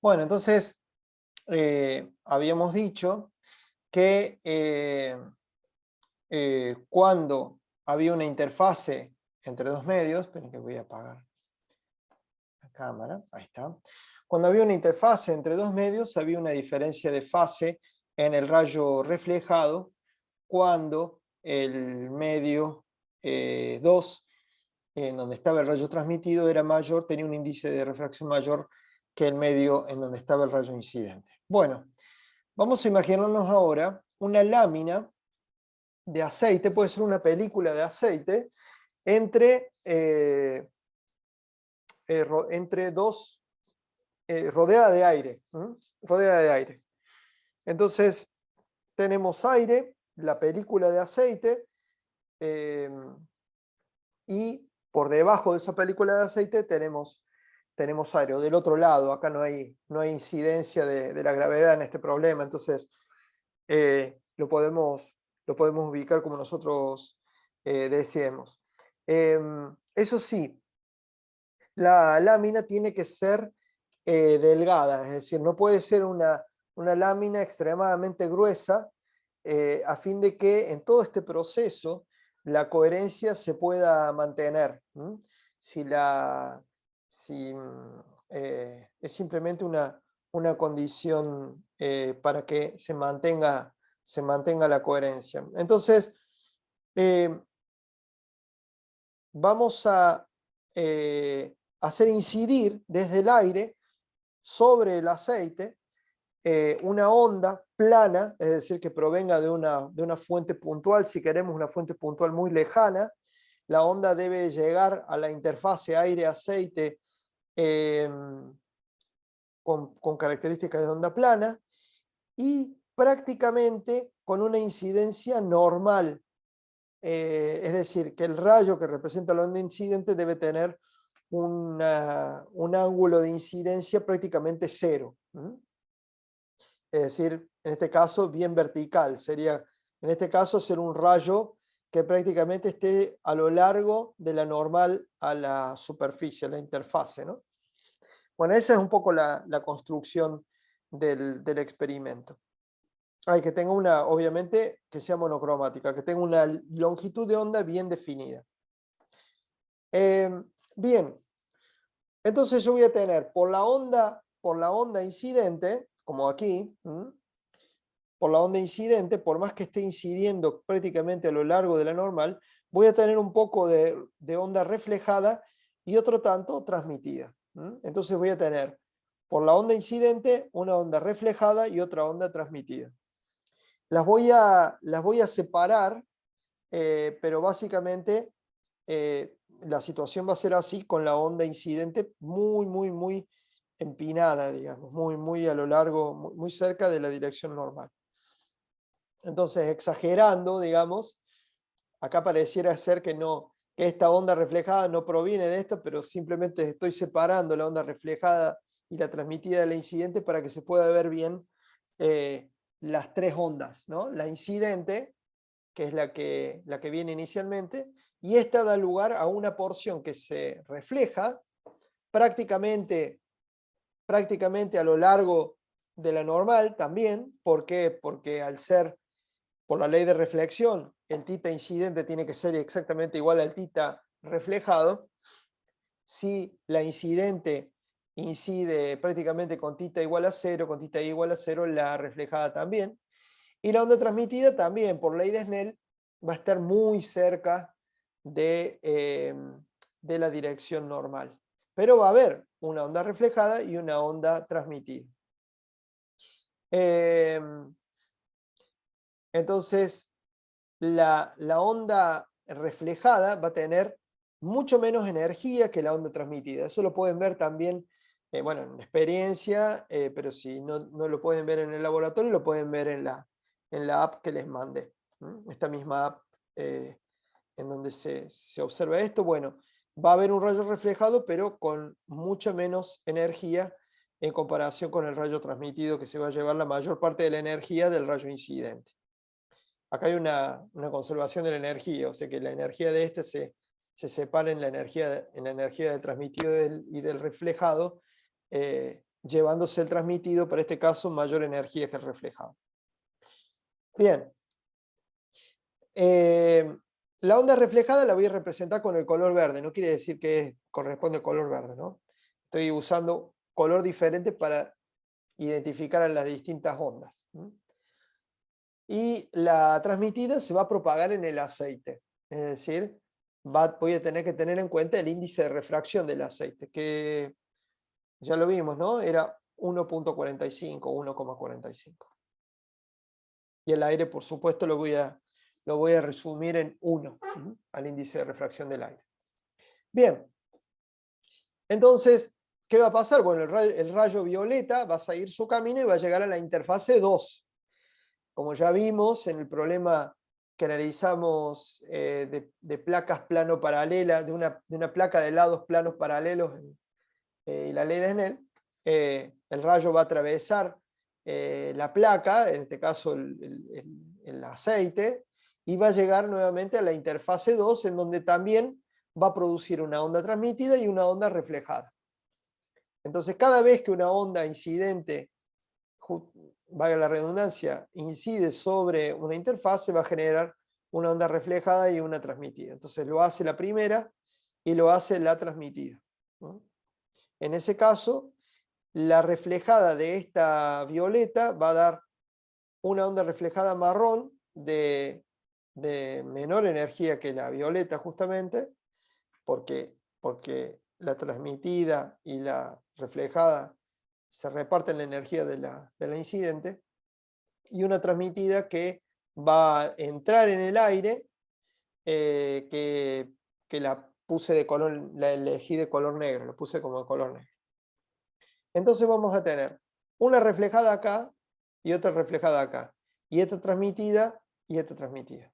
Bueno, entonces habíamos dicho que cuando había una interfase entre dos medios, esperen que voy a apagar la cámara, ahí está. Cuando había una interfase entre dos medios, había una diferencia de fase en el rayo reflejado cuando el medio 2, en donde estaba el rayo transmitido, era mayor, tenía un índice de refracción mayor que el medio en donde estaba el rayo incidente. Bueno, vamos a imaginarnos ahora una lámina de aceite, puede ser una película de aceite, entre, entre dos, rodeada de aire, rodeada de aire. Entonces, tenemos aire, la película de aceite, y por debajo de esa película de aceite tenemos aire. O del otro lado, acá no hay incidencia de la gravedad en este problema, entonces lo podemos ubicar como nosotros deseemos. Eso sí, la lámina tiene que ser delgada, es decir, no puede ser una lámina extremadamente gruesa, a fin de que en todo este proceso la coherencia se pueda mantener. Si la, si, es simplemente una condición para que se mantenga la coherencia. Entonces, eh, vamos a hacer incidir desde el aire sobre el aceite una onda plana, es decir, que provenga de una fuente puntual. Si queremos una fuente puntual muy lejana, la onda debe llegar a la interfase aire-aceite con características de onda plana y prácticamente con una incidencia normal. Es decir, que el rayo que representa la onda incidente debe tener un ángulo de incidencia prácticamente cero. Es decir, en este caso, bien vertical. Sería, en este caso, ser un rayo que prácticamente esté a lo largo de la normal a la superficie, a la interfase, ¿no? Bueno, esa es un poco la construcción del experimento. Hay que tenga una, obviamente, que sea monocromática, que tenga una longitud de onda bien definida. Bien, entonces yo voy a tener por la onda incidente, como aquí, por la onda incidente, por más que esté incidiendo prácticamente a lo largo de la normal, voy a tener un poco de onda reflejada y otro tanto transmitida. Entonces voy a tener por la onda incidente una onda reflejada y otra onda transmitida. Las voy a separar, pero básicamente la situación va a ser así con la onda incidente muy empinada, digamos, muy a lo largo, muy cerca de la dirección normal. Entonces, exagerando, digamos, acá pareciera ser que que esta onda reflejada no proviene de esta, pero simplemente estoy separando la onda reflejada y la transmitida de la incidente para que se pueda ver bien las tres ondas, ¿no? La incidente, que es la que viene inicialmente, y esta da lugar a una porción que se refleja prácticamente, prácticamente a lo largo de la normal también. ¿Por qué? Porque al ser por la ley de reflexión, el θ incidente tiene que ser exactamente igual al θ reflejado. Si la incidente incide prácticamente con θ igual a 0, con θ igual a 0, la reflejada también. Y la onda transmitida también, por ley de Snell, va a estar muy cerca de la dirección normal. Pero va a haber una onda reflejada y una onda transmitida. Entonces, la onda reflejada va a tener mucho menos energía que la onda transmitida. Eso lo pueden ver también, bueno, en la experiencia, pero si no lo pueden ver en el laboratorio, lo pueden ver en la app que les mandé. Esta misma app en donde se observa esto. Bueno, va a haber un rayo reflejado, pero con mucha menos energía en comparación con el rayo transmitido, que se va a llevar la mayor parte de la energía del rayo incidente. Acá hay una conservación de la energía, o sea que la energía de este se separa en la energía del transmitido y del reflejado, llevándose el transmitido, para este caso, mayor energía que el reflejado. Bien. La onda reflejada la voy a representar con el color verde, no quiere decir que corresponde al color verde, ¿no? Estoy usando color diferente para identificar a las distintas ondas. Y la transmitida se va a propagar en el aceite, es decir, voy a tener que tener en cuenta el índice de refracción del aceite, que ya lo vimos, ¿no? Era 1.45, 1,45. Y el aire, por supuesto, lo voy a resumir en 1, al índice de refracción del aire. Bien, entonces, ¿qué va a pasar? Bueno, el rayo violeta va a seguir su camino y va a llegar a la interfase 2. Como ya vimos en el problema que analizamos de placas plano paralelas, de una placa de lados planos paralelos y la ley de Snell, el rayo va a atravesar la placa, en este caso el aceite, y va a llegar nuevamente a la interfase 2, en donde también va a producir una onda transmitida y una onda reflejada. Entonces, cada vez que una onda incidente, valga la redundancia, incide sobre una interfase, va a generar una onda reflejada y una transmitida. Entonces, lo hace la primera y lo hace la transmitida, ¿no? En ese caso, la reflejada de esta violeta va a dar una onda reflejada marrón de menor energía que la violeta, justamente, porque la transmitida y la reflejada se reparten la energía de la incidente, y una transmitida que va a entrar en el aire, que la puse de color, la elegí de color negro, lo puse como de color negro. Entonces vamos a tener una reflejada acá y otra reflejada acá, y esta transmitida y esta transmitida.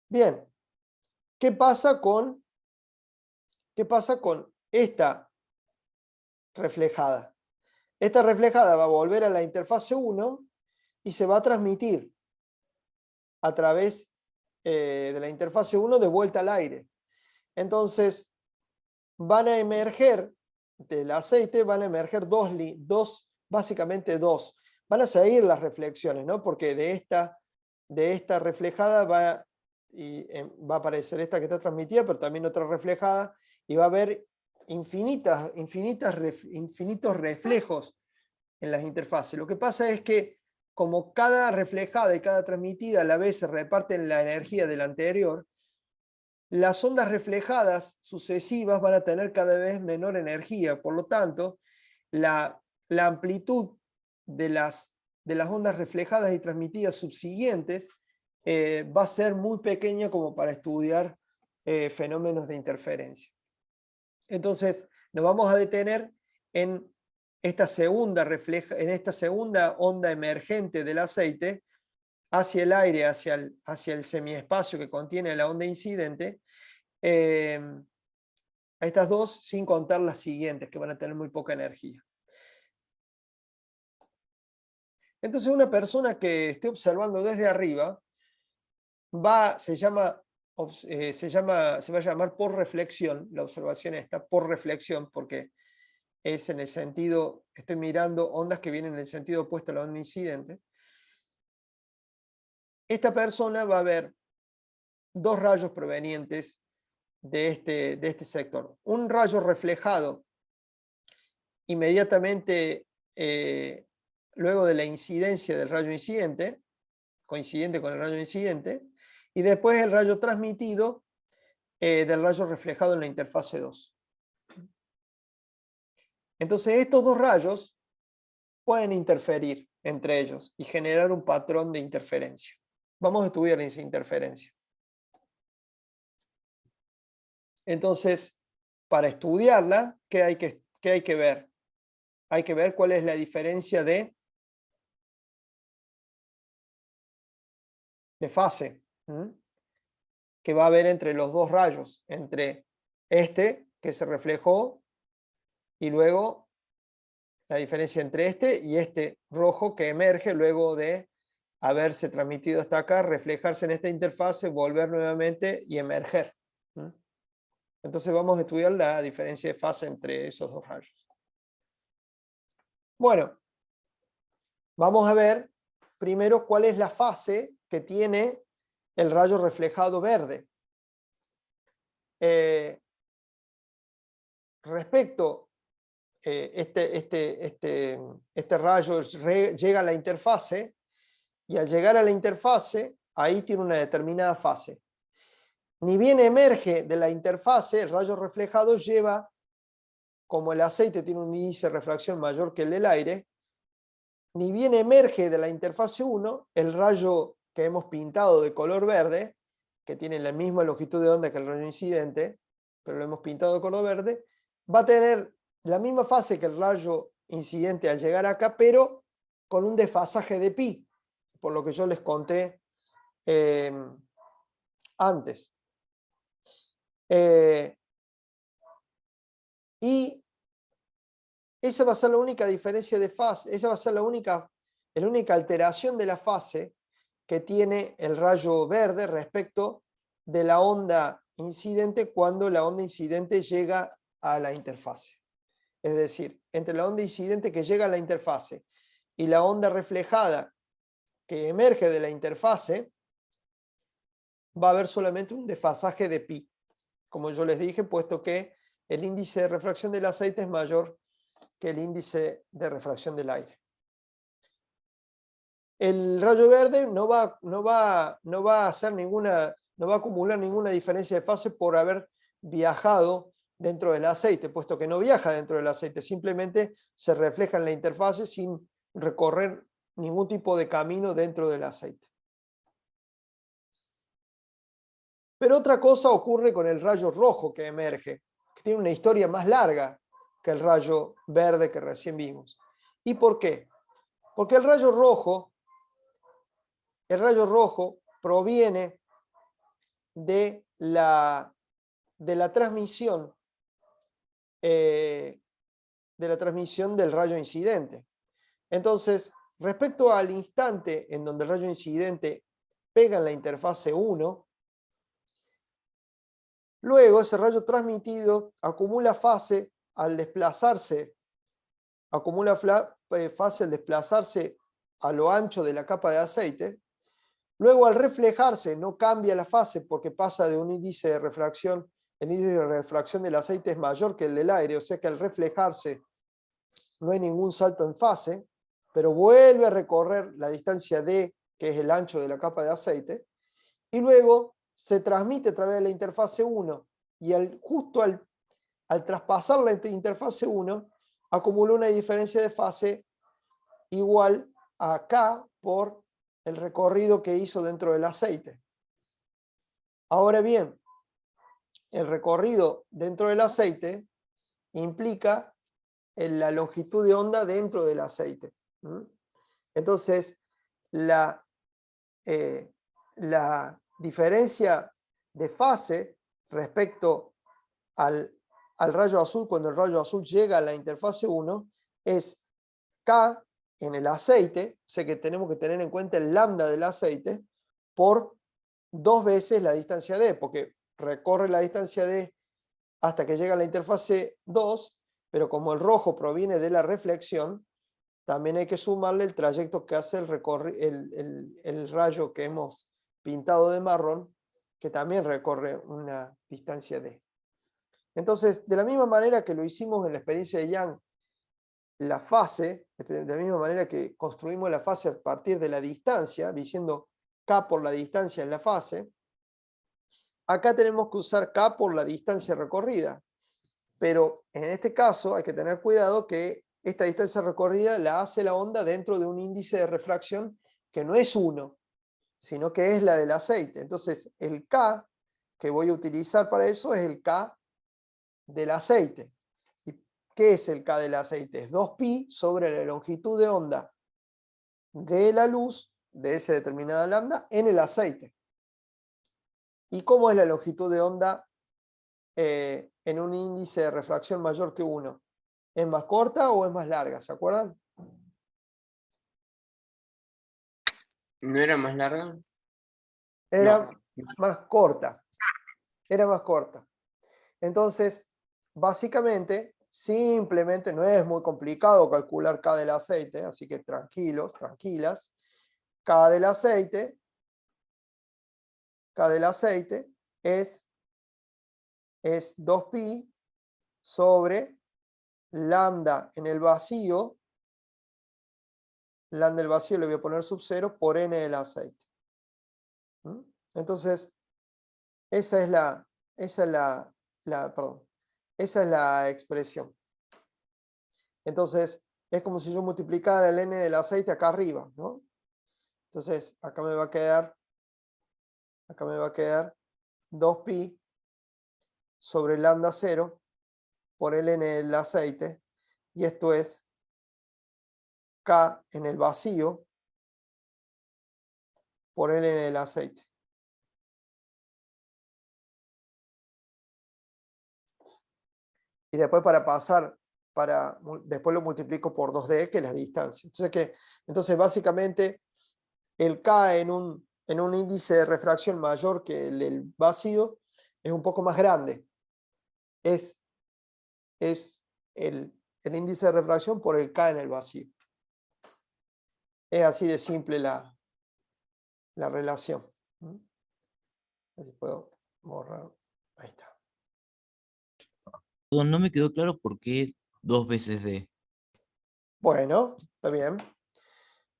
Bien, ¿qué pasa con esta reflejada? Esta reflejada va a volver a la interfase 1 y se va a transmitir a través de la interfase 1 de vuelta al aire. Entonces, van a emerger del aceite, van a emerger básicamente dos. Van a seguir las reflexiones, ¿no? Porque de esta reflejada va a aparecer esta que está transmitida, pero también otra reflejada, y va a haber infinitos reflejos en las interfaces. Lo que pasa es que como cada reflejada y cada transmitida a la vez se reparten la energía de la anterior, las ondas reflejadas sucesivas van a tener cada vez menor energía. Por lo tanto, la amplitud de las ondas reflejadas y transmitidas subsiguientes va a ser muy pequeña como para estudiar fenómenos de interferencia. Entonces, nos vamos a detener en esta segunda onda emergente del aceite hacia el aire, hacia el semiespacio que contiene la onda incidente, a estas dos, sin contar las siguientes, que van a tener muy poca energía. Entonces, una persona que esté observando desde arriba se va a llamar por reflexión, la observación está por reflexión, porque es en el sentido, estoy mirando ondas que vienen en el sentido opuesto a la onda incidente. Esta persona va a ver dos rayos provenientes de este sector. Un rayo reflejado inmediatamente luego de la incidencia del rayo incidente, coincidente con el rayo incidente, y después el rayo transmitido del rayo reflejado en la interfase 2. Entonces estos dos rayos pueden interferir entre ellos y generar un patrón de interferencia. Vamos a estudiar esa interferencia. Entonces, para estudiarla, ¿qué hay que ver? Hay que ver cuál es la diferencia de fase que va a haber entre los dos rayos, entre este que se reflejó y luego la diferencia entre este y este rojo que emerge luego de haberse transmitido hasta acá, reflejarse en esta interfase, volver nuevamente y emerger. Entonces vamos a estudiar la diferencia de fase entre esos dos rayos. Bueno, vamos a ver primero cuál es la fase que tiene el rayo reflejado verde. Respecto, este rayo llega a la interfase, y al llegar a la interfase, ahí tiene una determinada fase. Ni bien emerge de la interfase, el rayo reflejado lleva, como el aceite tiene un índice de refracción mayor que el del aire, ni bien emerge de la interfase 1, el rayo que hemos pintado de color verde, que tiene la misma longitud de onda que el rayo incidente, pero lo hemos pintado de color verde, va a tener la misma fase que el rayo incidente al llegar acá, pero con un desfasaje de pi, por lo que yo les conté antes. Y esa va a ser la única diferencia de fase, esa va a ser la única alteración de la fase que tiene el rayo verde respecto de la onda incidente cuando la onda incidente llega a la interfase. Es decir, entre la onda incidente que llega a la interfase y la onda reflejada que emerge de la interfase, va a haber solamente un desfasaje de pi, como yo les dije, puesto que el índice de refracción del aceite es mayor que el índice de refracción del aire. El rayo verde no va a acumular ninguna diferencia de fase por haber viajado dentro del aceite, puesto que no viaja dentro del aceite, simplemente se refleja en la interfase sin recorrer ningún tipo de camino dentro del aceite. Pero otra cosa ocurre con el rayo rojo que emerge, que tiene una historia más larga que el rayo verde que recién vimos. ¿Y por qué? Porque el rayo rojo proviene de la transmisión del rayo incidente. Entonces, respecto al instante en donde el rayo incidente pega en la interfase 1, luego ese rayo transmitido acumula fase al desplazarse a lo ancho de la capa de aceite. Luego, al reflejarse, no cambia la fase porque pasa de un índice de refracción. El índice de refracción del aceite es mayor que el del aire, o sea que al reflejarse no hay ningún salto en fase, pero vuelve a recorrer la distancia D, que es el ancho de la capa de aceite, y luego se transmite a través de la interfase 1, y justo al traspasar la interfase 1, acumula una diferencia de fase igual a K por el recorrido que hizo dentro del aceite. Ahora bien, el recorrido dentro del aceite implica la longitud de onda dentro del aceite. Entonces, la diferencia de fase respecto al rayo azul, cuando el rayo azul llega a la interfase 1, es K en el aceite, o sea que tenemos que tener en cuenta el lambda del aceite, por 2 veces la distancia D, porque recorre la distancia D hasta que llega a la interfase 2, pero como el rojo proviene de la reflexión, también hay que sumarle el trayecto que hace el rayo que hemos pintado de marrón, que también recorre una distancia D. Entonces, de la misma manera que lo hicimos en la experiencia de Young, la fase, de la misma manera que construimos la fase a partir de la distancia, diciendo K por la distancia en la fase, acá tenemos que usar K por la distancia recorrida. Pero en este caso hay que tener cuidado que esta distancia recorrida la hace la onda dentro de un índice de refracción que no es 1, sino que es la del aceite. Entonces, el K que voy a utilizar para eso es el K del aceite. ¿Y qué es el K del aceite? Es 2pi sobre la longitud de onda de la luz, de esa determinada lambda, en el aceite. ¿Y cómo es la longitud de onda en un índice de refracción mayor que 1? ¿Es más corta o es más larga? ¿Se acuerdan? ¿No era más larga? Era No. más corta. Era más corta. Entonces, básicamente, simplemente no es muy complicado calcular K del aceite, así que tranquilos, tranquilas. K del aceite es 2pi sobre lambda en el vacío. Lambda del vacío le voy a poner sub 0 por n del aceite. ¿Mm? Entonces, esa es la expresión. Entonces, es como si yo multiplicara el n del aceite acá arriba, ¿no? Entonces, acá me va a quedar 2pi sobre lambda 0 por el n del aceite, y esto es K en el vacío por el n del aceite. Y después después lo multiplico por 2D, que es la distancia. Entonces básicamente, el K en un índice de refracción mayor que el vacío es un poco más grande. Es el índice de refracción por el K en el vacío. Es así de simple la relación. Así puedo borrar. Ahí está. No me quedó claro por qué 2 veces D. Bueno, está bien.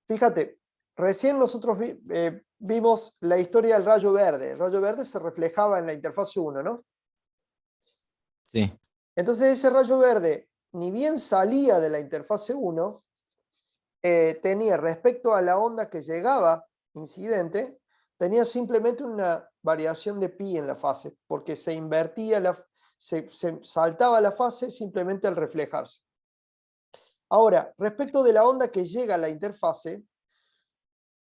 Fíjate, recién nosotros vimos la historia del rayo verde. El rayo verde se reflejaba en la interfase 1, ¿no? Sí. Entonces ese rayo verde, ni bien salía de la interfase 1, tenía respecto a la onda que llegaba incidente, tenía simplemente una variación de pi en la fase, porque se invertía, se saltaba la fase simplemente al reflejarse. Ahora, respecto de la onda que llega a la interfase,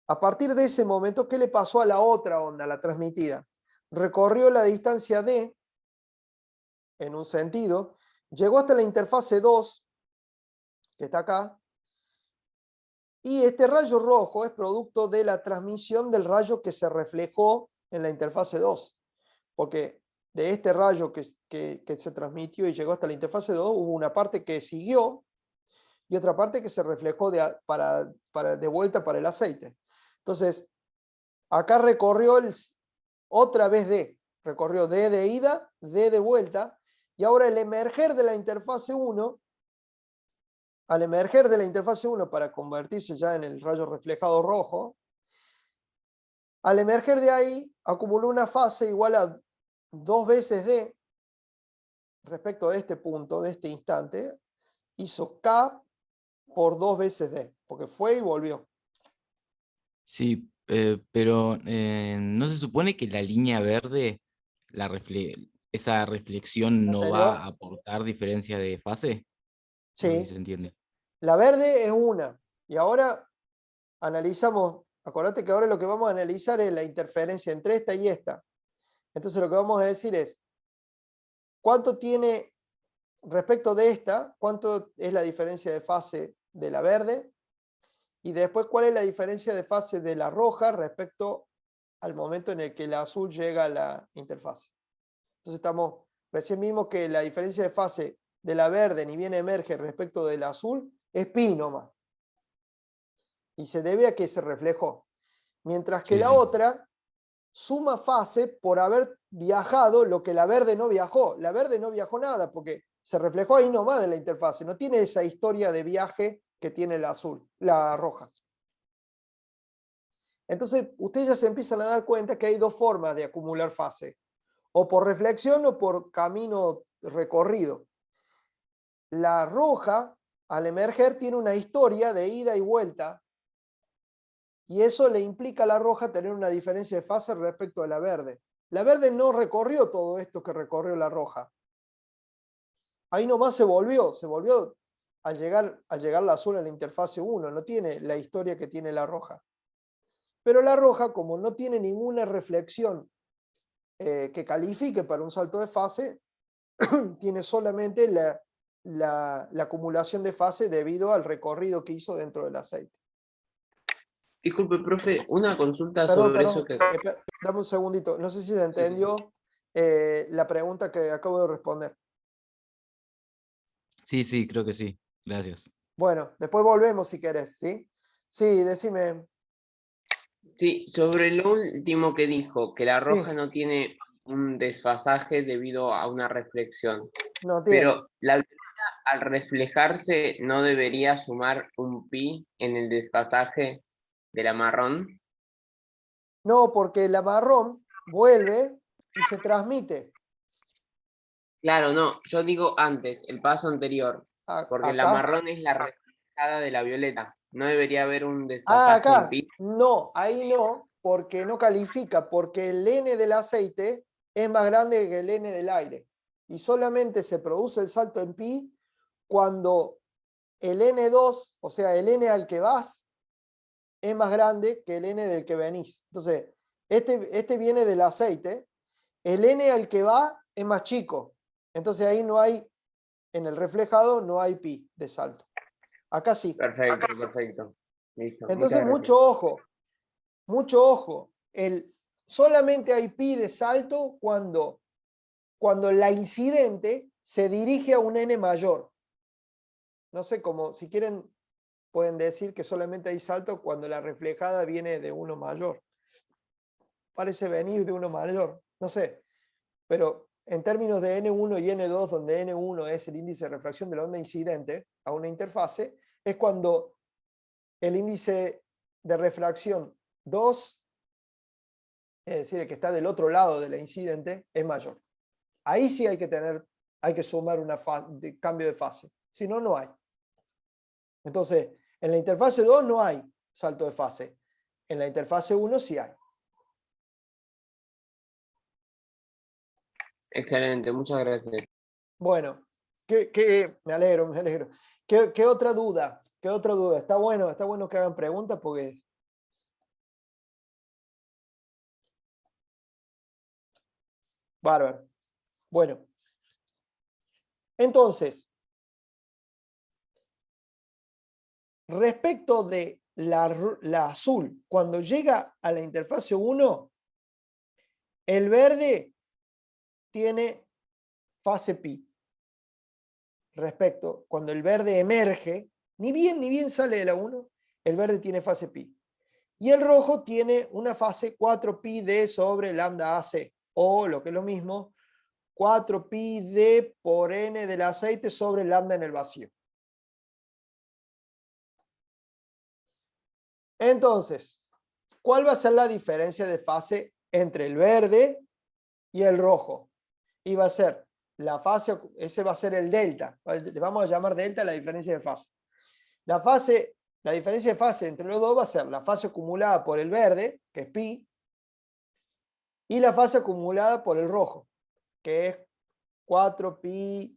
a partir de ese momento, ¿qué le pasó a la otra onda, la transmitida? Recorrió la distancia d, en un sentido, llegó hasta la interfase 2, que está acá, y este rayo rojo es producto de la transmisión del rayo que se reflejó en la interfase 2, porque de este rayo que se transmitió y llegó hasta la interfase 2, hubo una parte que siguió y otra parte que se reflejó de vuelta para el aceite. Entonces, acá recorrió otra vez D, recorrió D de ida, D de vuelta, y ahora el emerger de la interfase 1, al emerger de la interfase 1 para convertirse ya en el rayo reflejado rojo, al emerger de ahí acumuló una fase igual a 2 veces D respecto de este punto, de este instante, hizo K por 2 veces D, porque fue y volvió. Sí, pero ¿no se supone que la línea verde, esa reflexión no va ¿Entendió? a aportar diferencia de fase? No sé si Sí. se entiende. La verde es una. Y ahora analizamos, acordate que ahora lo que vamos a analizar es la interferencia entre esta y esta. Entonces lo que vamos a decir es, ¿cuánto tiene respecto de esta? ¿Cuánto es la diferencia de fase de la verde? Y después, ¿cuál es la diferencia de fase de la roja respecto al momento en el que la azul llega a la interfase? Entonces recién vimos que la diferencia de fase de la verde ni bien emerge respecto del azul, es pi nomás. Y se debe a que se reflejó. Mientras que Sí, la sí. otra suma fase por haber viajado lo que la verde no viajó. La verde no viajó nada porque se reflejó ahí nomás en la interfase. No tiene esa historia de viaje que tiene la azul, la roja. Entonces, ustedes ya se empiezan a dar cuenta que hay dos formas de acumular fase. O por reflexión o por camino recorrido. La roja, al emerger, tiene una historia de ida y vuelta. Y eso le implica a la roja tener una diferencia de fase respecto a la verde. La verde no recorrió todo esto que recorrió la roja. Ahí nomás se volvió al llegar la azul a la interfase 1, no tiene la historia que tiene la roja. Pero la roja, como no tiene ninguna reflexión que califique para un salto de fase, tiene solamente la acumulación de fase debido al recorrido que hizo dentro del aceite. Disculpe, profe, una consulta Perdón, sobre eso que... dame un segundito. No sé si se entendió la pregunta que acabo de responder. Sí, sí, creo que sí. Gracias. Bueno, después volvemos si querés, ¿sí? Sí, decime. Sí, sobre lo último que dijo, que la roja Sí, no tiene un desfasaje debido a una reflexión, no tiene. pero la violeta al reflejarse no debería sumar un pi en el desfasaje de la marrón. No, porque la marrón vuelve y se transmite. Claro, no, yo digo antes, el paso anterior, porque la Acá. marrón es la reflejada de la violeta. No debería haber un Ah, desfasaje en acá. pi. No, ahí no, porque no califica, porque el N del aceite es más grande que el N del aire. Y solamente se produce el salto en pi cuando el N2, o sea, el N al que vas, es más grande que el N del que venís. Entonces, este viene del aceite, el N al que va es más chico. Entonces ahí no hay, en el reflejado no hay pi de salto. Acá sí. Perfecto, perfecto. Listo, Entonces, muchas gracias. mucho ojo. Solamente hay pi de salto cuando la incidente se dirige a un N mayor. No sé cómo, si quieren, pueden decir que solamente hay salto cuando la reflejada viene de uno mayor. Parece venir de uno mayor, no sé. Pero en términos de N1 y N2, donde N1 es el índice de refracción de la onda incidente a una interfase, es cuando el índice de refracción 2, es decir, el que está del otro lado de la incidente, es mayor. Ahí sí hay que sumar un cambio de fase. Si no, no hay. Entonces, en la interfase 2 no hay salto de fase. En la interfase 1 sí hay. Excelente, muchas gracias. Bueno, me alegro, me alegro. ¿Qué otra duda? ¿Qué otra duda? Está bueno que hagan preguntas porque... Bárbaro. Bueno, entonces, respecto de la azul, cuando llega a la interfase 1, el verde tiene fase pi. Respecto, cuando el verde emerge, ni bien sale de la 1, el verde tiene fase pi. Y el rojo tiene una fase 4pi d sobre lambda AC, o lo que es lo mismo, 4pi d por n del aceite sobre lambda en el vacío. Entonces, ¿cuál va a ser la diferencia de fase entre el verde y el rojo? Y va a ser la fase, ese va a ser el delta. Le vamos a llamar delta la diferencia de fase. La diferencia de fase entre los dos va a ser la fase acumulada por el verde, que es pi, y la fase acumulada por el rojo, que es 4pi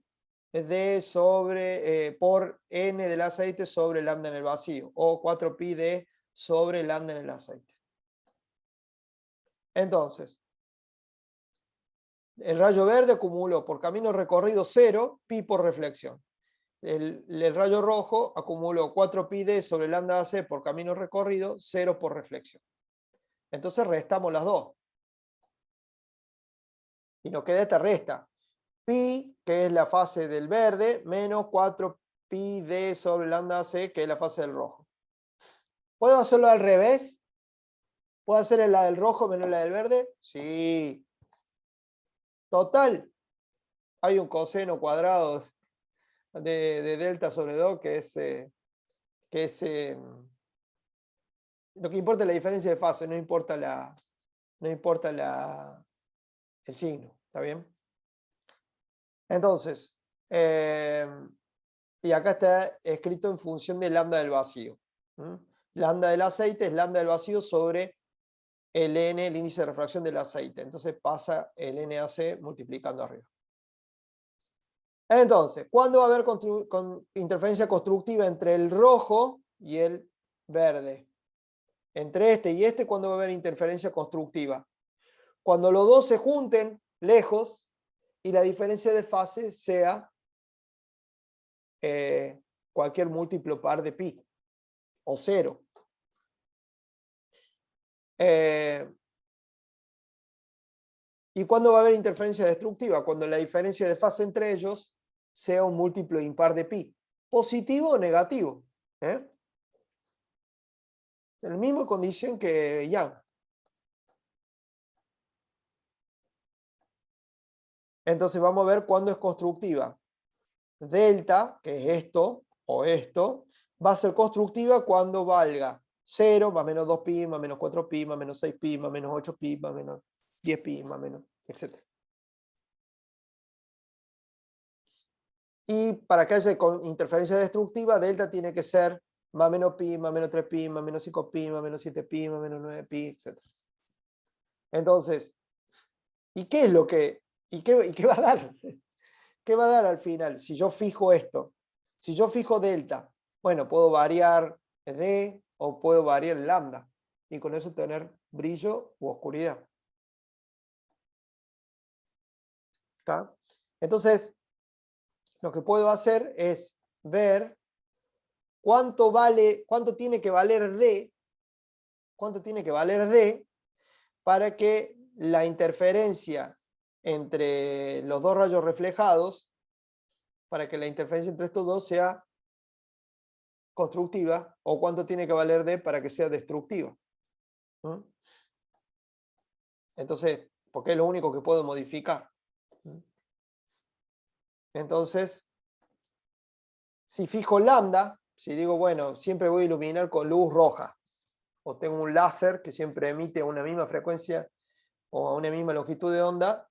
d sobre, por n del aceite sobre lambda en el vacío, o 4pi d sobre lambda en el aceite. Entonces, el rayo verde acumuló por camino recorrido 0, pi por reflexión. El rayo rojo acumuló 4pi d sobre lambda AC por camino recorrido, 0 por reflexión. Entonces restamos las dos. Y nos queda esta resta. Pi, que es la fase del verde, menos 4pi d sobre lambda AC, que es la fase del rojo. ¿Puedo hacerlo al revés? ¿Puedo hacer la del rojo menos la del verde? Sí. Total, hay un coseno cuadrado de delta sobre 2 que es lo que importa es la diferencia de fase, no importa el signo, ¿está bien? Entonces, y acá está escrito en función de lambda del vacío. Lambda del aceite es lambda del vacío sobre el N, el índice de refracción del aceite. Entonces pasa el NAC multiplicando arriba. Entonces, ¿cuándo va a haber interferencia constructiva entre el rojo y el verde? Entre este y este, ¿cuándo va a haber interferencia constructiva? Cuando los dos se junten lejos y la diferencia de fase sea cualquier múltiplo par de pi o 0. ¿Y cuándo va a haber interferencia destructiva? Cuando la diferencia de fase entre ellos sea un múltiplo impar de pi. ¿Positivo o negativo? ¿Eh? En la misma condición que Yang. Entonces vamos a ver cuándo es constructiva. Delta, que es esto, o esto, va a ser constructiva cuando valga 0, más menos 2pi, más menos 4pi, más menos 6pi, más menos 8pi, más menos 10pi, más menos, etc. Y para que haya interferencia destructiva, delta tiene que ser más menos pi, más menos 3pi, más menos 5pi, más menos 7pi, más menos 9pi, etc. Entonces, ¿y qué es lo que, y qué va a dar? ¿Qué va a dar al final? Si yo fijo esto, si yo fijo delta, bueno, puedo variar D o puedo variar lambda y con eso tener brillo u oscuridad. ¿Está? Entonces, lo que puedo hacer es ver cuánto tiene que valer D, para que la interferencia entre los dos rayos reflejados, para que la interferencia entre estos dos sea constructiva, o cuánto tiene que valer D para que sea destructiva. ¿Mm? Entonces, porque es lo único que puedo modificar. ¿Mm? Entonces, si fijo lambda, si digo, bueno, siempre voy a iluminar con luz roja, o tengo un láser que siempre emite una misma frecuencia o una misma longitud de onda,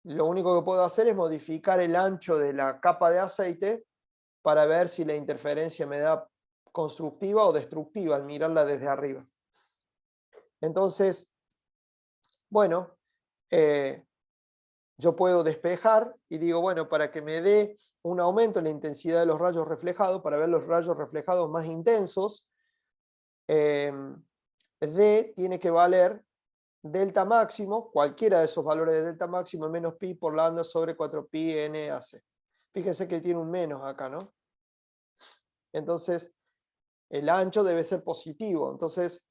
lo único que puedo hacer es modificar el ancho de la capa de aceite para ver si la interferencia me da constructiva o destructiva al mirarla desde arriba. Entonces, bueno, yo puedo despejar y digo, bueno, para que me dé un aumento en la intensidad de los rayos reflejados, para ver los rayos reflejados más intensos, D tiene que valer delta máximo, cualquiera de esos valores de delta máximo, menos pi por lambda sobre 4pi NAC. Fíjense que tiene un menos acá, ¿no? Entonces, el ancho debe ser positivo. Entonces,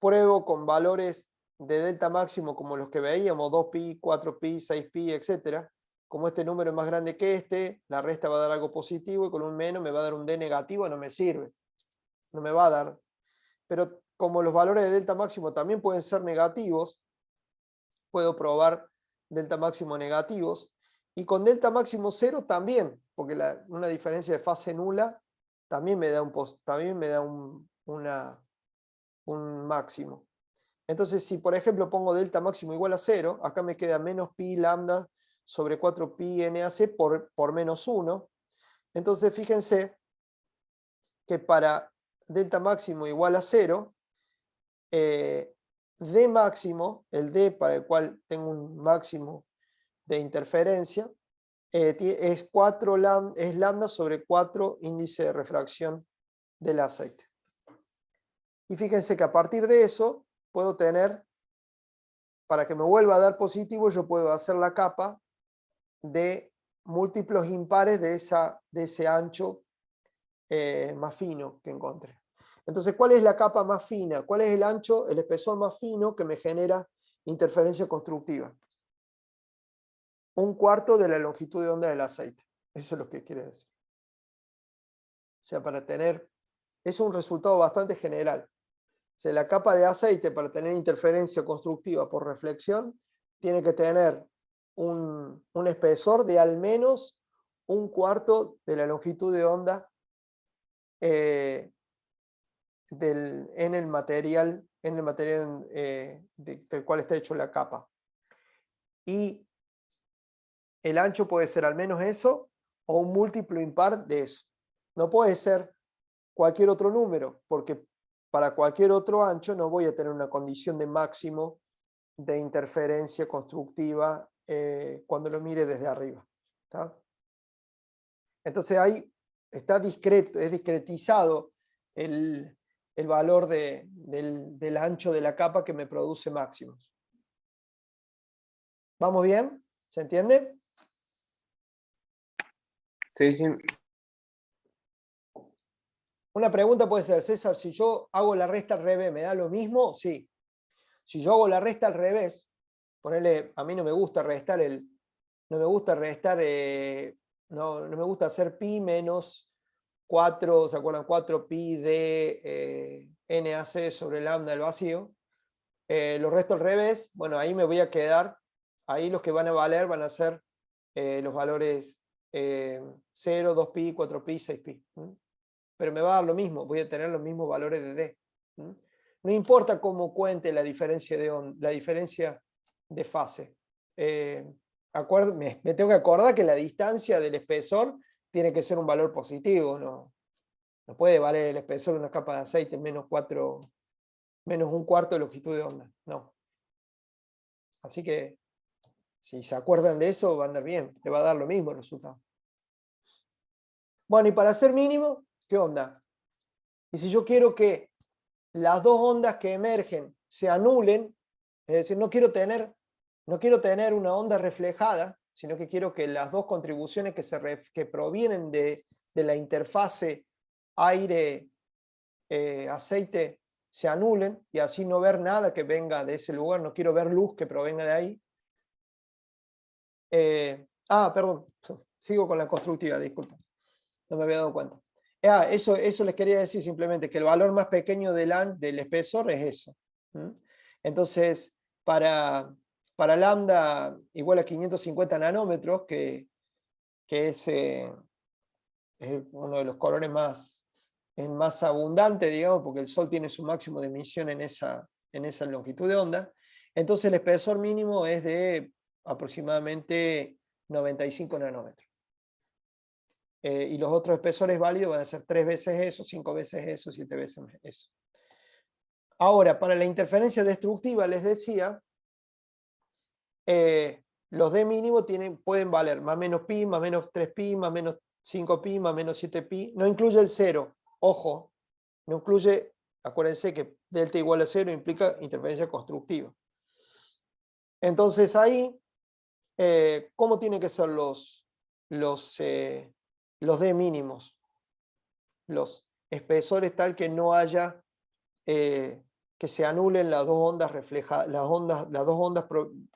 pruebo con valores de delta máximo como los que veíamos, 2pi, 4pi, 6pi, etc. Como este número es más grande que este, la resta va a dar algo positivo y con un menos me va a dar un D negativo, no me sirve. No me va a dar. Pero como los valores de delta máximo también pueden ser negativos, puedo probar delta máximo negativos. Y con delta máximo 0 también, porque una diferencia de fase nula también me da un máximo. Entonces, si por ejemplo pongo delta máximo igual a 0, acá me queda menos pi lambda sobre 4pi NAC por menos 1. Entonces, fíjense que para delta máximo igual a 0, D máximo, el D para el cual tengo un máximo de interferencia, es lambda sobre 4 índice de refracción del aceite. Y fíjense que a partir de eso puedo tener, para que me vuelva a dar positivo, yo puedo hacer la capa de múltiplos impares de ese ancho más fino que encontré. Entonces, ¿cuál es la capa más fina? ¿Cuál es el ancho, el espesor más fino que me genera interferencia constructiva? 1/4 de la longitud de onda del aceite. Eso es lo que quiere decir. O sea, es un resultado bastante general. O sea, la capa de aceite para tener interferencia constructiva por reflexión tiene que tener un espesor de al menos 1/4 de la longitud de onda en el material del cual está hecho la capa. Y el ancho puede ser al menos eso o un múltiplo impar de eso. No puede ser cualquier otro número, porque para cualquier otro ancho no voy a tener una condición de máximo de interferencia constructiva cuando lo mire desde arriba. ¿Está? Entonces ahí es discretizado el valor del ancho de la capa que me produce máximos. ¿Vamos bien? ¿Se entiende? Sí, sí. Una pregunta puede ser, César, si yo hago la resta al revés, ¿me da lo mismo? Sí. Si yo hago la resta al revés, ponele, a mí no me gusta restar no me gusta restar, no me gusta hacer pi menos 4, ¿se acuerdan? 4 pi de NAC sobre lambda del vacío. Lo resto al revés, bueno, ahí me voy a quedar, ahí los que van a valer van a ser los valores 0, 2 pi, 4 pi, 6 pi. Pero me va a dar lo mismo, voy a tener los mismos valores de D. No importa cómo cuente la diferencia de fase. Me tengo que acordar que la distancia del espesor tiene que ser un valor positivo, no puede valer el espesor de una capa de aceite menos 1/4 de longitud de onda, no. Así que si se acuerdan de eso, va a andar bien, le va a dar lo mismo el resultado. Bueno, y para hacer mínimo, ¿qué onda? Y si yo quiero que las dos ondas que emergen se anulen, es decir, no quiero tener una onda reflejada, sino que quiero que las dos contribuciones que provienen de la interfase aire-aceite se anulen y así no ver nada que venga de ese lugar, no quiero ver luz que provenga de ahí. Perdón, sigo con la constructiva, disculpa, no me había dado cuenta. Eso les quería decir simplemente, que el valor más pequeño del espesor es eso. Entonces, para lambda igual a 550 nanómetros, que es uno de los colores más abundante, digamos, porque el Sol tiene su máximo de emisión en esa longitud de onda, entonces el espesor mínimo es de aproximadamente 95 nanómetros. Y los otros espesores válidos van a ser 3 veces eso, 5 veces eso, 7 veces eso. Ahora, para la interferencia destructiva, les decía, los D mínimo pueden valer más menos pi, más menos 3 pi, más menos 5 pi, más menos 7 pi. No incluye el 0. Ojo, no incluye, acuérdense que delta igual a 0 implica interferencia constructiva. Entonces ahí, ¿cómo tienen que ser los D mínimos? Los espesores tal que no haya, que se anulen las dos ondas reflejadas, las dos ondas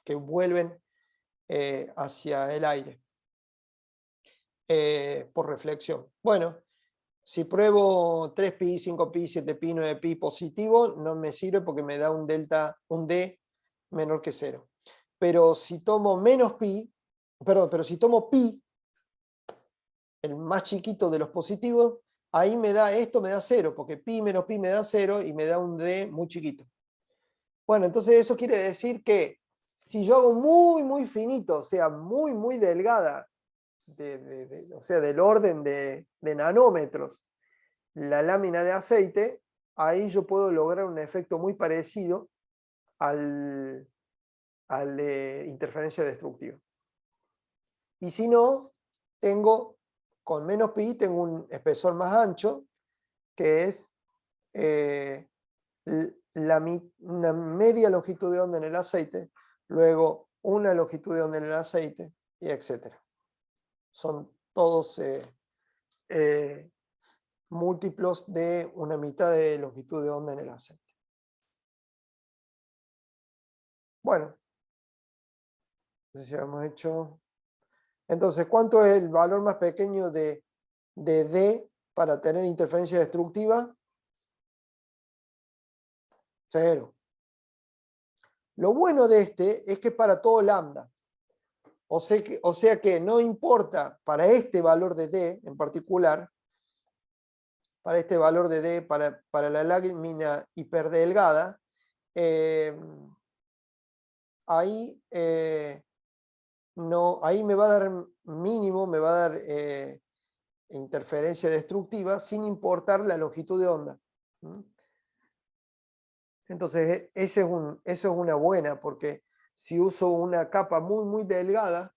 que vuelven hacia el aire por reflexión. Bueno, si pruebo 3 pi, 5 pi, 7 pi, 9 pi positivo, no me sirve porque me da un D menor que 0. Pero si tomo si tomo pi, el más chiquito de los positivos, ahí me da 0, porque pi menos pi me da 0 y me da un D muy chiquito. Bueno, entonces eso quiere decir que si yo hago muy, muy finito, o sea, muy, muy delgada, o sea, del orden de nanómetros, la lámina de aceite, ahí yo puedo lograr un efecto muy parecido al de interferencia destructiva. Y si no, con menos pi, tengo un espesor más ancho, que es una media longitud de onda en el aceite, luego una longitud de onda en el aceite, y etc. Son todos múltiplos de una mitad de longitud de onda en el aceite. Bueno, no sé si hemos hecho. Entonces, ¿cuánto es el valor más pequeño de D para tener interferencia destructiva? 0. Lo bueno de este es que es para todo lambda. O sea que no importa para este valor de D en particular, para este valor de D, para la lámina hiperdelgada, ahí me va a dar mínimo, me va a dar interferencia destructiva sin importar la longitud de onda. Entonces, eso es una buena, porque si uso una capa muy, muy delgada,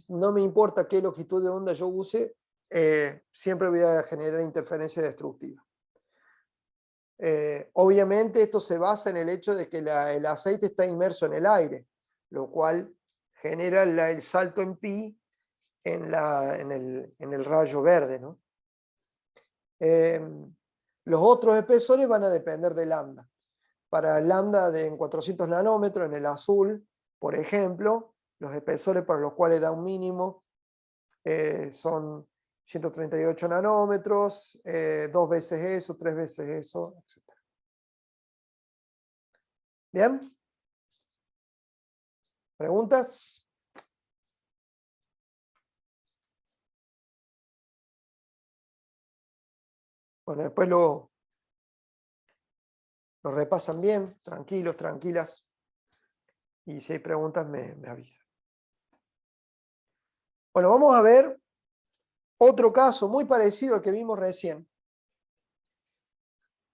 no me importa qué longitud de onda yo use, siempre voy a generar interferencia destructiva. Obviamente esto se basa en el hecho de que el aceite está inmerso en el aire, lo cual genera el salto en pi en el rayo verde, ¿no? Los otros espesores van a depender de lambda. para lambda en 400 nanómetros, en el azul, por ejemplo, los espesores para los cuales da un mínimo son 138 nanómetros, 2 veces eso, 3 veces eso, etc. ¿Bien? ¿Preguntas? Bueno, después lo repasan bien, tranquilos, tranquilas. Y si hay preguntas me avisan. Bueno, vamos a ver otro caso muy parecido al que vimos recién.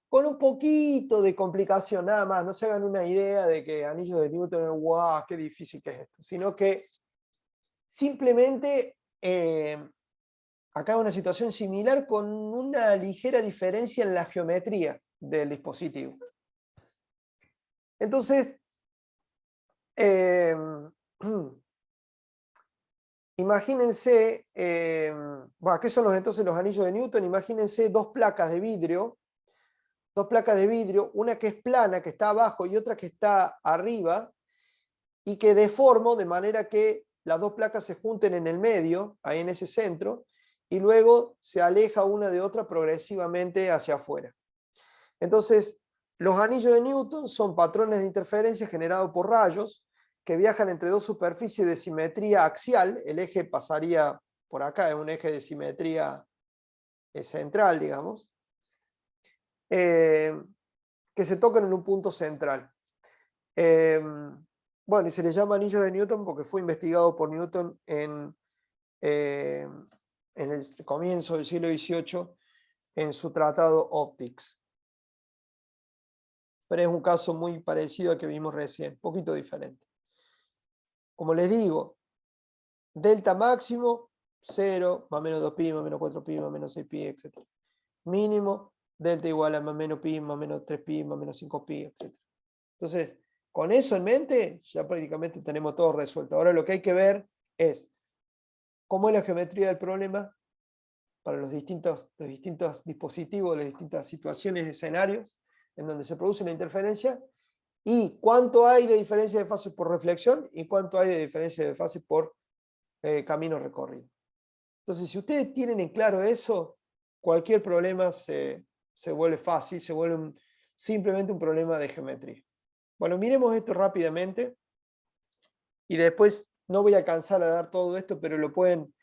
Con un poquito de complicación, nada más. No se hagan una idea de que anillo de Newton, wow, qué difícil que es esto. Sino que simplemente acá hay una situación similar con una ligera diferencia en la geometría del dispositivo. Entonces, imagínense, bueno, ¿qué son entonces los anillos de Newton? Imagínense dos placas de vidrio, una que es plana, que está abajo, y otra que está arriba, y que deformo de manera que las dos placas se junten en el medio, ahí en ese centro, y luego se aleja una de otra progresivamente hacia afuera. Entonces, los anillos de Newton son patrones de interferencia generados por rayos que viajan entre dos superficies de simetría axial. El eje pasaría por acá, es un eje de simetría central, digamos, que se tocan en un punto central. Bueno, y se le llama anillo de Newton porque fue investigado por Newton en el comienzo del siglo XVIII en su tratado Optics. Pero es un caso muy parecido al que vimos recién, un poquito diferente. Como les digo, delta máximo, 0, más menos 2pi, más menos 4pi, más menos 6pi, etc. Mínimo, delta igual a más menos pi, más menos 3pi, más menos 5pi, etc. Entonces, con eso en mente, ya prácticamente tenemos todo resuelto. Ahora lo que hay que ver es cómo es la geometría del problema para los distintos dispositivos, las distintas situaciones, escenarios en donde se produce la interferencia, y cuánto hay de diferencia de fase por reflexión y cuánto hay de diferencia de fase por camino recorrido. Entonces, si ustedes tienen en claro eso, cualquier problema se vuelve fácil, se vuelve simplemente un problema de geometría. Bueno, miremos esto rápidamente y después no voy a cansar a dar todo esto, pero lo pueden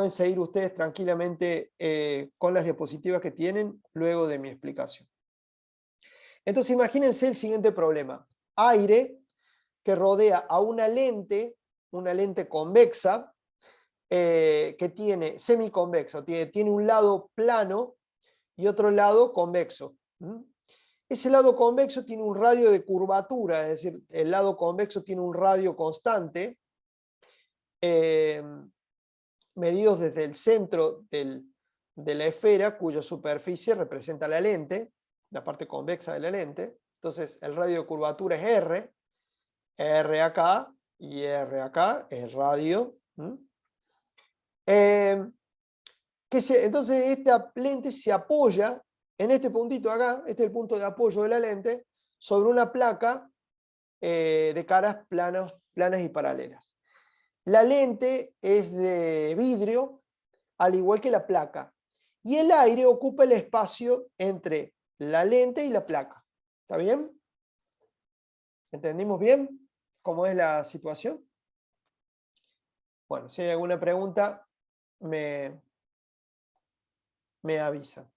seguir ustedes tranquilamente con las diapositivas que tienen luego de mi explicación. Entonces imagínense el siguiente problema. Aire que rodea a una lente convexa, que tiene semiconvexa, tiene un lado plano y otro lado convexo. Ese lado convexo tiene un radio de curvatura, es decir, el lado convexo tiene un radio constante, medidos desde el centro de la esfera, cuya superficie representa la lente, la parte convexa de la lente. Entonces el radio de curvatura es R acá y R acá, es radio. Entonces esta lente se apoya en este puntito acá, este es el punto de apoyo de la lente, sobre una placa de caras planas y paralelas. La lente es de vidrio, al igual que la placa. Y el aire ocupa el espacio entre la lente y la placa. ¿Está bien? ¿Entendimos bien cómo es la situación? Bueno, si hay alguna pregunta, me avisan.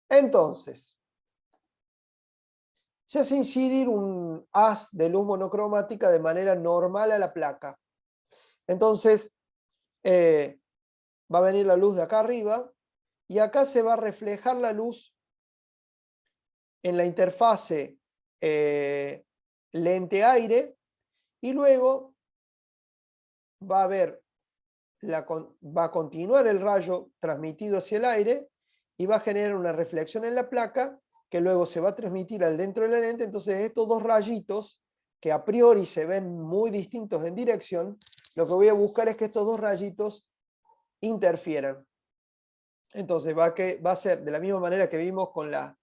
Entonces, se hace incidir un haz de luz monocromática de manera normal a la placa. Entonces, va a venir la luz de acá arriba y acá se va a reflejar la luz en la interfase lente-aire y luego va a continuar el rayo transmitido hacia el aire y va a generar una reflexión en la placa que luego se va a transmitir al dentro de la lente. Entonces estos dos rayitos, que a priori se ven muy distintos en dirección, lo que voy a buscar es que estos dos rayitos interfieran. Entonces va a ser de la misma manera que vimos con la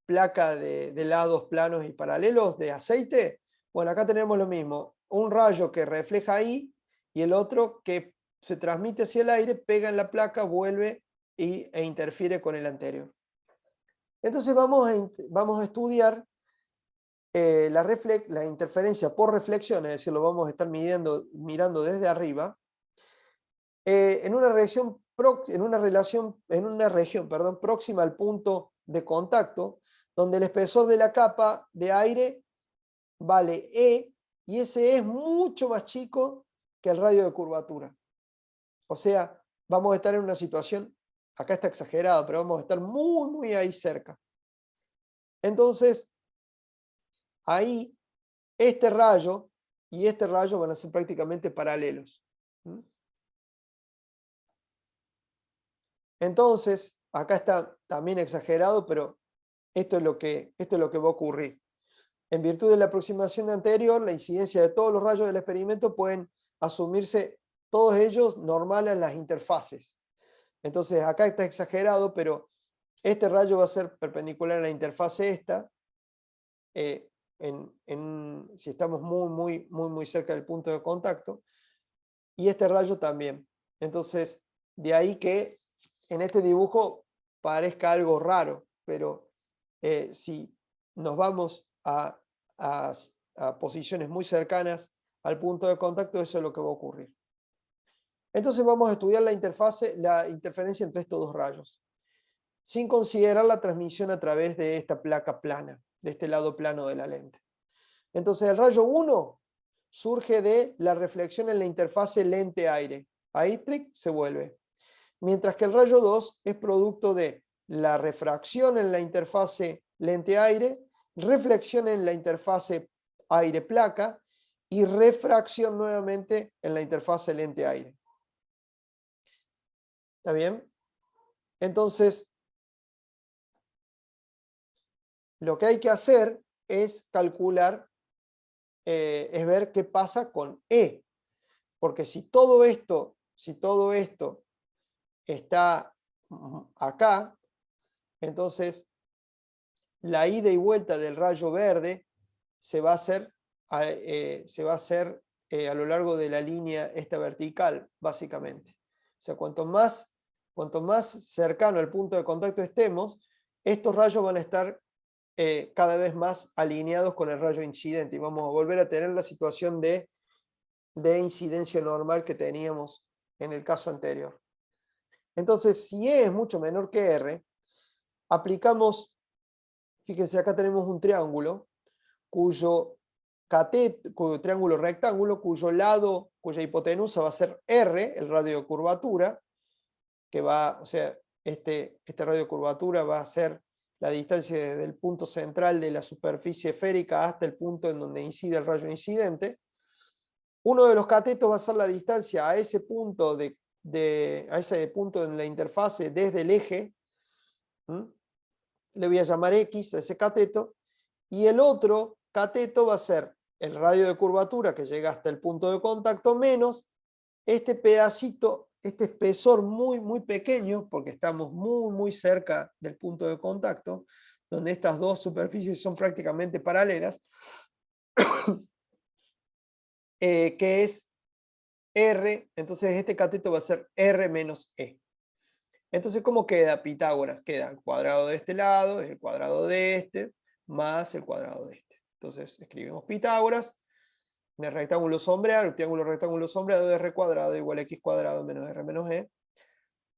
placa de lados planos y paralelos de aceite, bueno, acá tenemos lo mismo, un rayo que refleja ahí y el otro que se transmite hacia el aire, pega en la placa, vuelve e interfiere con el anterior. Entonces vamos a estudiar la interferencia por reflexión, es decir, lo vamos a estar mirando desde arriba, en una región próxima al punto de contacto, donde el espesor de la capa de aire vale E, y ese E es mucho más chico que el radio de curvatura. O sea, vamos a estar en una situación, acá está exagerado, pero vamos a estar muy, muy ahí cerca. Entonces, ahí, este rayo y este rayo van a ser prácticamente paralelos. Entonces, acá está también exagerado, pero esto es lo que va a ocurrir. En virtud de la aproximación anterior, la incidencia de todos los rayos del experimento pueden asumirse todos ellos normales en las interfaces. Entonces, acá está exagerado, pero este rayo va a ser perpendicular a la interfase esta, si estamos muy cerca del punto de contacto, y este rayo también. Entonces, de ahí que en este dibujo parezca algo raro, pero si nos vamos a posiciones muy cercanas al punto de contacto, eso es lo que va a ocurrir. Entonces vamos a estudiar la interferencia entre estos dos rayos, sin considerar la transmisión a través de esta placa plana, de este lado plano de la lente. Entonces el rayo 1 surge de la reflexión en la interfase lente-aire. Ahí tric, se vuelve. Mientras que el rayo 2 es producto de la refracción en la interfase lente-aire, reflexión en la interfase aire-placa y refracción nuevamente en la interfase lente-aire. ¿Está bien? Entonces, lo que hay que hacer es calcular, es ver qué pasa con E. Porque si todo esto está acá, entonces la ida y vuelta del rayo verde se va a hacer a lo largo de la línea esta vertical, básicamente. O sea, cuanto más cercano al punto de contacto estemos, estos rayos van a estar cada vez más alineados con el rayo incidente y vamos a volver a tener la situación de incidencia normal que teníamos en el caso anterior. Entonces, si E es mucho menor que R, aplicamos, fíjense, acá tenemos un triángulo cuyo triángulo rectángulo, cuya hipotenusa va a ser R, el radio de curvatura, que va, o sea, este radio de curvatura va a ser la distancia desde el punto central de la superficie esférica hasta el punto en donde incide el rayo incidente. Uno de los catetos va a ser la distancia a ese punto en la interfase desde el eje. Le voy a llamar X a ese cateto. Y el otro cateto va a ser el radio de curvatura que llega hasta el punto de contacto menos este pedacito, este espesor muy pequeño, porque estamos muy cerca del punto de contacto, donde estas dos superficies son prácticamente paralelas, que es R, entonces este cateto va a ser R menos E. Entonces, ¿cómo queda Pitágoras? Queda el cuadrado de este lado, es el cuadrado de este, más el cuadrado de este. Entonces, escribimos Pitágoras, en el rectángulo sombreado, el triángulo rectángulo sombreado de R cuadrado igual a X cuadrado menos R menos E.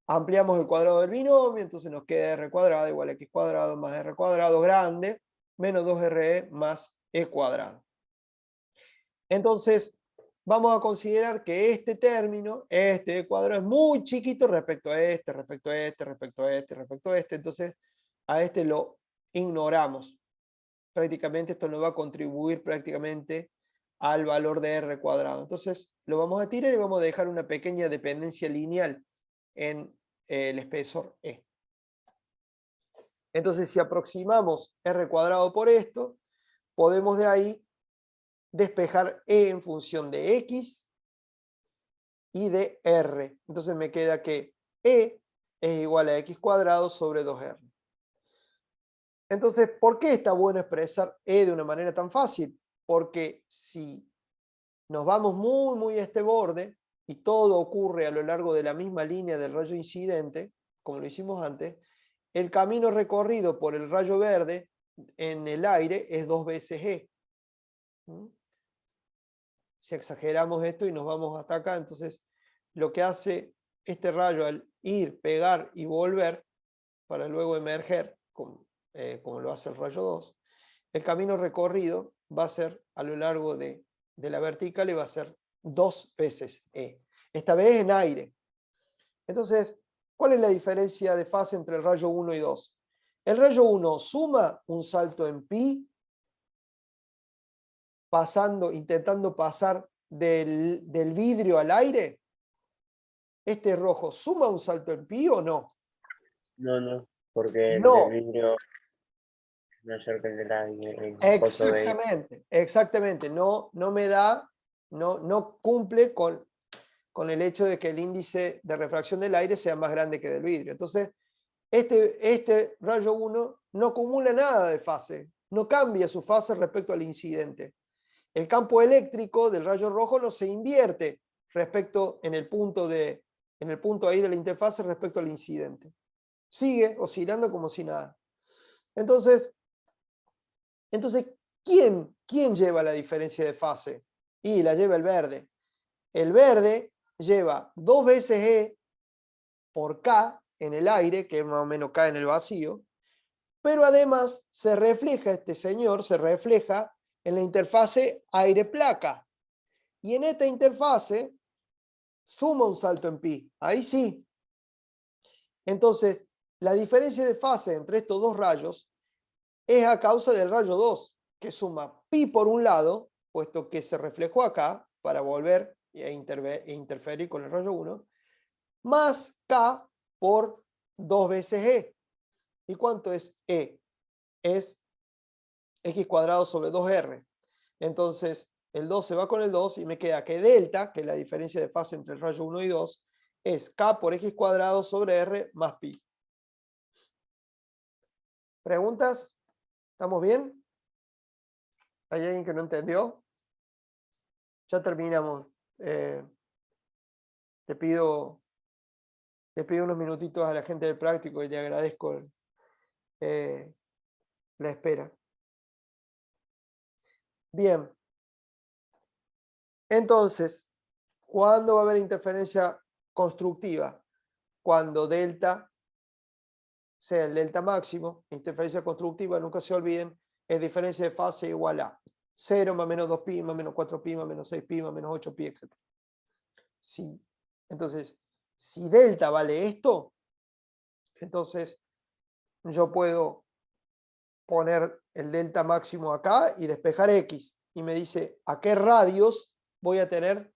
Ampliamos el cuadrado del binomio, entonces nos queda R cuadrado igual a X cuadrado más R cuadrado grande, menos 2RE más E cuadrado. Entonces, vamos a considerar que este término, este cuadrado, es muy chiquito respecto a este, respecto a este, respecto a este, respecto a este. Entonces, a este lo ignoramos. Prácticamente esto no va a contribuir prácticamente al valor de R cuadrado. Entonces, lo vamos a tirar y vamos a dejar una pequeña dependencia lineal en el espesor E. Entonces, si aproximamos R cuadrado por esto, podemos de ahí despejar E en función de X y de R. Entonces me queda que E es igual a X cuadrado sobre 2R. Entonces, ¿por qué está bueno expresar E de una manera tan fácil? Porque si nos vamos muy a este borde y todo ocurre a lo largo de la misma línea del rayo incidente, como lo hicimos antes, el camino recorrido por el rayo verde en el aire es 2 veces E. Si exageramos esto y nos vamos hasta acá, entonces lo que hace este rayo al ir, pegar y volver, para luego emerger, como lo hace el rayo 2, el camino recorrido va a ser a lo largo de la vertical y va a ser 2 veces E. Esta vez en aire. Entonces, ¿cuál es la diferencia de fase entre el rayo 1 y 2? El rayo 1 suma un salto en pi, intentando pasar del vidrio al aire. ¿Este rojo suma un salto en pi o no? No, porque el No. del vidrio es mayor que el del aire, el coso de... Exactamente. No me da, no cumple con el hecho de que el índice de refracción del aire sea más grande que del vidrio. Entonces, este rayo 1 no acumula nada de fase, no cambia su fase respecto al incidente. El campo eléctrico del rayo rojo no se invierte en el punto ahí de la interfase respecto al incidente. Sigue oscilando como si nada. Entonces ¿quién lleva la diferencia de fase? Y la lleva el verde. El verde lleva 2 veces E por K en el aire, que es más o menos K en el vacío, pero además se refleja en la interfase aire-placa. Y en esta interfase suma un salto en pi. Ahí sí. Entonces, la diferencia de fase entre estos dos rayos es a causa del rayo 2, que suma pi por un lado, puesto que se reflejó acá, para volver e interferir con el rayo 1, más K por 2 veces E. ¿Y cuánto es E? Es x cuadrado sobre 2r. Entonces, el 2 se va con el 2 y me queda que delta, que es la diferencia de fase entre el rayo 1 y 2, es K por x cuadrado sobre r más pi. ¿Preguntas? ¿Estamos bien? ¿Hay alguien que no entendió? Ya terminamos. Le pido unos minutitos a la gente del práctico y le agradezco la espera. Bien. Entonces, ¿cuándo va a haber interferencia constructiva? Cuando delta sea el delta máximo. Interferencia constructiva, nunca se olviden, es diferencia de fase igual a 0 más menos 2pi, más menos 4pi, más menos 6pi, más menos 8pi, etc. Sí. Entonces, si delta vale esto, entonces yo puedo poner el delta máximo acá y despejar x. Y me dice a qué radios voy a tener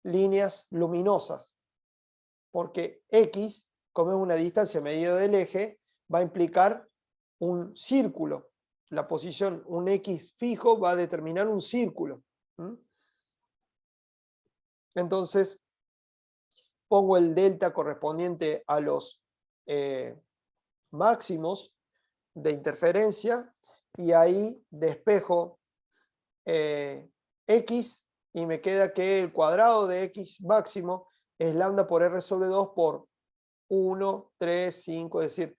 líneas luminosas. Porque x, como es una distancia medida del eje, va a implicar un círculo. La posición, un x fijo, va a determinar un círculo. Entonces, pongo el delta correspondiente a los máximos de interferencia y ahí despejo x y me queda que el cuadrado de x máximo es lambda por r sobre 2 por 1, 3, 5, es decir,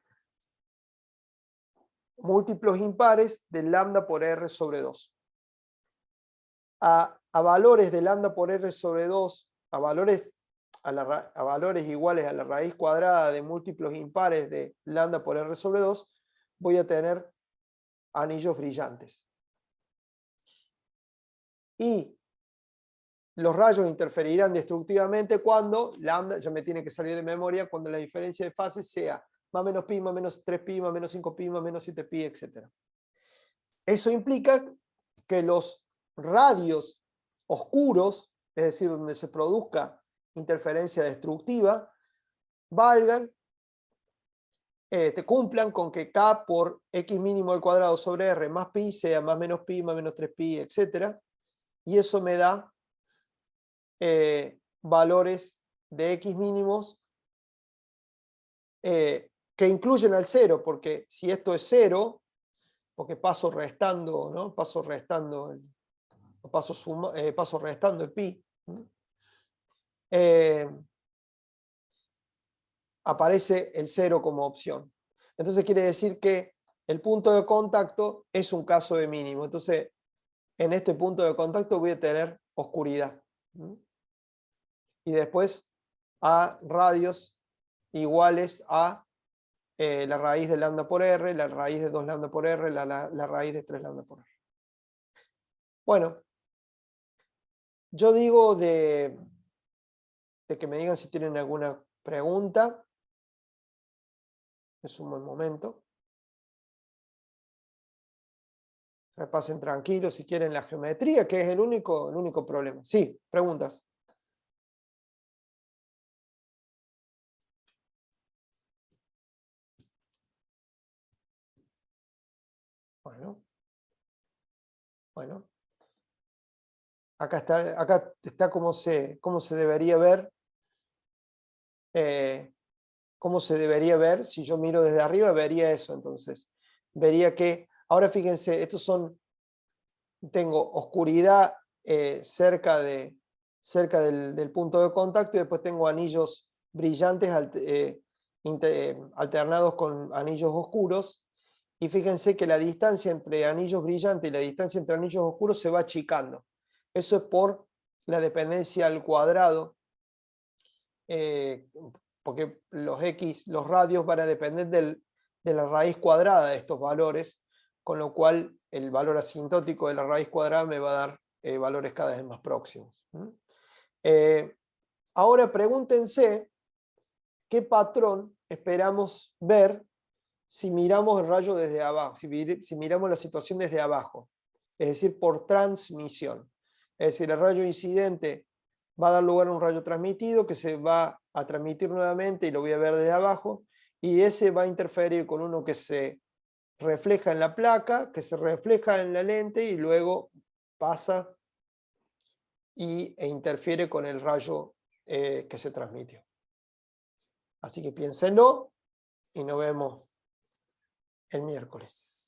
múltiplos impares de lambda por r sobre 2. A valores de lambda por r sobre 2, a valores iguales a la raíz cuadrada de múltiplos impares de lambda por r sobre 2, voy a tener anillos brillantes. Y los rayos interferirán destructivamente cuando lambda, ya me tiene que salir de memoria, cuando la diferencia de fase sea más menos pi, más menos 3pi, más menos 5pi, más menos 7pi, etc. Eso implica que los radios oscuros, es decir, donde se produzca interferencia destructiva, cumplan con que K por X mínimo al cuadrado sobre R más pi sea más menos pi, más menos 3pi, etc. Y eso me da valores de X mínimos que incluyen al 0, porque si esto es 0, porque paso restando, ¿no? Paso restando paso restando el pi. Aparece el 0 como opción. Entonces quiere decir que el punto de contacto es un caso de mínimo. Entonces, en este punto de contacto voy a tener oscuridad. Y después a radios iguales a la raíz de lambda por r, la raíz de 2 lambda por r, la raíz de 3 lambda por r. Bueno, yo digo de que me digan si tienen alguna pregunta. Es un buen momento. Repasen tranquilos si quieren la geometría, que es el único problema. Sí, preguntas. Bueno. Acá está cómo se debería ver. Cómo se debería ver. Si yo miro desde arriba, vería eso. Entonces, vería que, ahora fíjense, tengo oscuridad cerca del punto de contacto y después tengo anillos brillantes alternados con anillos oscuros. Y fíjense que la distancia entre anillos brillantes y la distancia entre anillos oscuros se va achicando. Eso es por la dependencia al cuadrado, porque los radios van a depender de la raíz cuadrada de estos valores, con lo cual el valor asintótico de la raíz cuadrada me va a dar valores cada vez más próximos. Ahora pregúntense qué patrón esperamos ver si miramos el rayo desde abajo, si miramos la situación desde abajo, es decir, por transmisión. Es decir, el rayo incidente va a dar lugar a un rayo transmitido que se va a transmitir nuevamente y lo voy a ver desde abajo, y ese va a interferir con uno que se refleja en la placa, que se refleja en la lente y luego pasa e interfiere con el rayo que se transmitió. Así que piénsenlo y nos vemos el miércoles.